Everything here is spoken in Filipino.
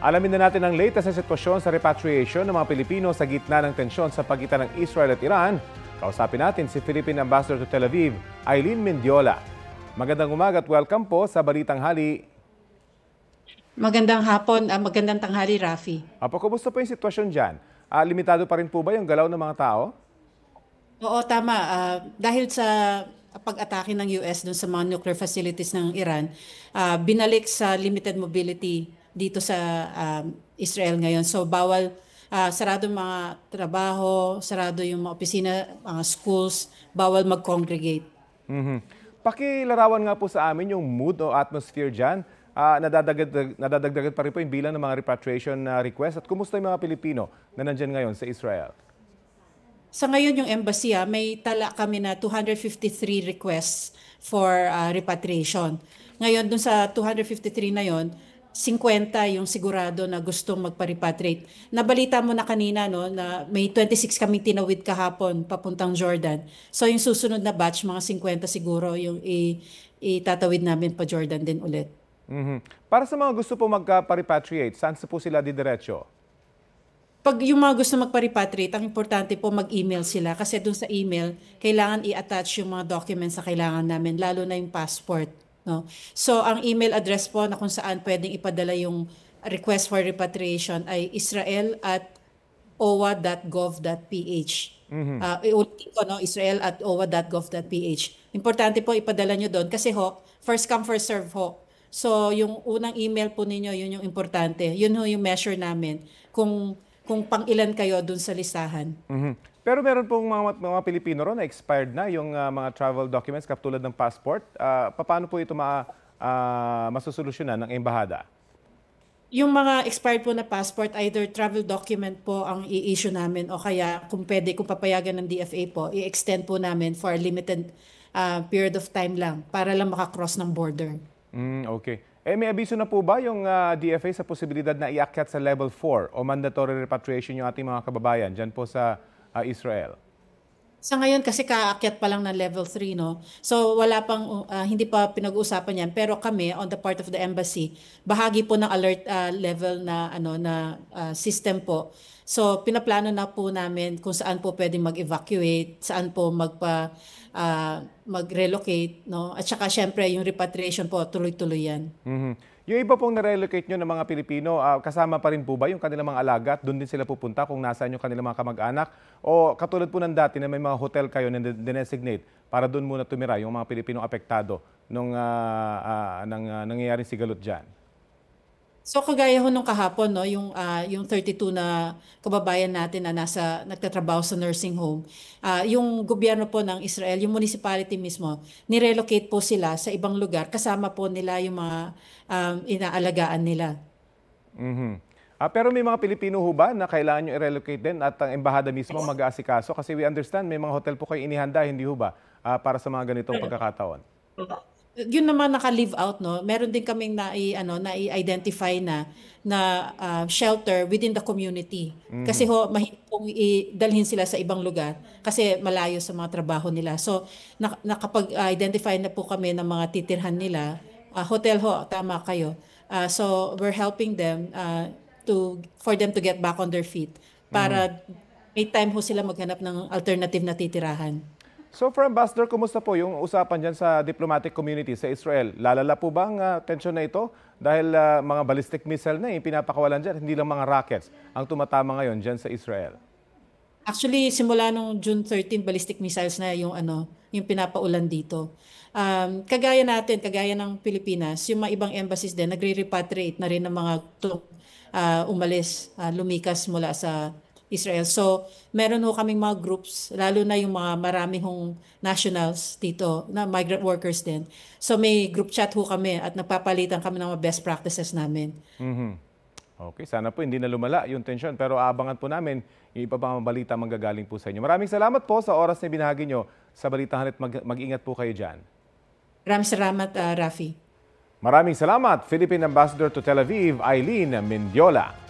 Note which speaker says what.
Speaker 1: Alamin na natin ang latest na sitwasyon sa repatriation ng mga Pilipino sa gitna ng tensyon sa pagitan ng Israel at Iran. Kausapin natin si Philippine Ambassador to Tel Aviv, Eileen Mendiola. Magandang umaga at welcome po sa Balitang Hali.
Speaker 2: Magandang hapon, magandang tanghali, Rafi.
Speaker 1: Apo, kumusta po yung sitwasyon dyan? Limitado pa rin po ba yung galaw ng mga tao?
Speaker 2: Oo, tama. Dahil sa pag-atake ng US dun sa mga nuclear facilities ng Iran, binalik sa limited mobility dito sa Israel ngayon. So bawal, sarado mga trabaho, sarado yung mga opisina, mga schools, bawal mag-congregate.
Speaker 1: Pakilarawan nga po sa amin yung mood o atmosphere dyan. Nadadagdagan pa rin po yung bilang ng mga repatriation request. At kumusta yung mga Pilipino na nandyan ngayon sa Israel?
Speaker 2: Sa ngayon yung embassy, may tala kami na 253 requests for repatriation. Ngayon dun sa 253 na yon, 50 yung sigurado na gustong magpa-repatriate. Nabalita mo na kanina no, na may 26 kaming tinawid kahapon papuntang Jordan. So yung susunod na batch, mga 50 siguro yung itatawid namin pa Jordan din ulit.
Speaker 1: Para sa mga gusto po magpa-repatriate, saan po sila didiretso?
Speaker 2: Pag yung mga gusto magpa-repatriate, ang importante po mag-email sila kasi dun sa email, kailangan i-attach yung mga documents na kailangan namin, lalo na yung passport. No? So, ang email address po na kung saan pwedeng ipadala yung request for repatriation ay israel@owa.gov.ph. Iulitin ko, no? israel@owa.gov.ph. Importante po ipadala nyo doon kasi first come, first serve ho. So, yung unang email po ninyo, yun yung importante. Yun yung measure namin kung pang ilan kayo dun sa listahan.
Speaker 1: Pero meron pong mga Pilipino ron na expired na yung mga travel documents katulad ng passport. Paano po ito masusolusyonan ng embahada?
Speaker 2: Yung mga expired po na passport, either travel document po ang i-issue namin o kaya kung pwede, kung papayagan ng DFA po, i-extend po namin for a limited period of time lang para lang makakross ng border.
Speaker 1: Okay. May abiso na po ba yung DFA sa posibilidad na iakyat sa level 4 o mandatory repatriation yung ating mga kababayan dyan po sa Israel?
Speaker 2: Sa ngayon kasi kaakyat pa lang ng level 3, no? So wala pang, hindi pa pinag-uusapan yan. Pero kami, on the part of the embassy, bahagi po ng alert level na, system po. So pinaplano na po namin kung saan po pwedeng mag-evacuate, saan po mag-relocate, no? At saka syempre yung repatriation po, tuloy-tuloy yan.
Speaker 1: Yung iba pong na-relocate nyo ng mga Pilipino, kasama pa rin po ba yung kanilang mga alaga at doon din sila pupunta kung nasaan yung kanilang mga kamag-anak? O katulad po ng dati na may mga hotel kayo na dinesignate para doon muna tumira yung mga Pilipinong apektado nung nangyayaring sigalot dyan?
Speaker 2: So kagaya ho nung kahapon, no, yung 32 na kababayan natin na nagtatrabaho sa nursing home, yung gobyerno po ng Israel, yung municipality mismo, nirelocate po sila sa ibang lugar kasama po nila yung mga inaalagaan nila.
Speaker 1: Pero may mga Pilipino ho ba na kailangan nyo i-relocate din at ang embahada mismo mag-aasikaso? Kasi we understand may mga hotel po kayo inihanda, hindi ho ba, para sa mga ganitong pagkakataon?
Speaker 2: Yun naman naka-live out, no? Meron din kaming na-identify na shelter within the community. Kasi mahirap pong dalhin sila sa ibang lugar kasi malayo sa mga trabaho nila. So nakapag-identify na po kami ng mga titirhan nila. Hotel ho, tama kayo. So we're helping them for them to get back on their feet para may time ho sila maghanap ng alternative na titirahan.
Speaker 1: So for Ambassador, kumusta po yung usapan dyan sa diplomatic community sa Israel? Lalala po ba ang tensyon na ito? Dahil mga ballistic missile na yung pinapakawalan dyan, hindi lang mga rockets ang tumatama ngayon dyan sa Israel.
Speaker 2: Actually, simula nung June 13, ballistic missiles na yung pinapaulan dito. Kagaya ng Pilipinas, yung mga ibang embassies din, nagre-repatriate na rin ng mga lumikas mula sa Israel. So, meron ho kaming mga groups, lalo na yung mga marami hong nationals dito, na migrant workers din. So, may group chat ho kami at nagpapalitan kami ng mga best practices namin.
Speaker 1: Okay, sana po hindi na lumala yung tensyon. Pero aabangan po namin yung iba pang balita manggagaling po sa inyo. Maraming salamat po sa oras na binahagi nyo sa Balitang Hali at mag-ingat po kayo dyan.
Speaker 2: Maraming salamat, Rafi.
Speaker 1: Maraming salamat, Philippine Ambassador to Tel Aviv, Eileen Mendiola.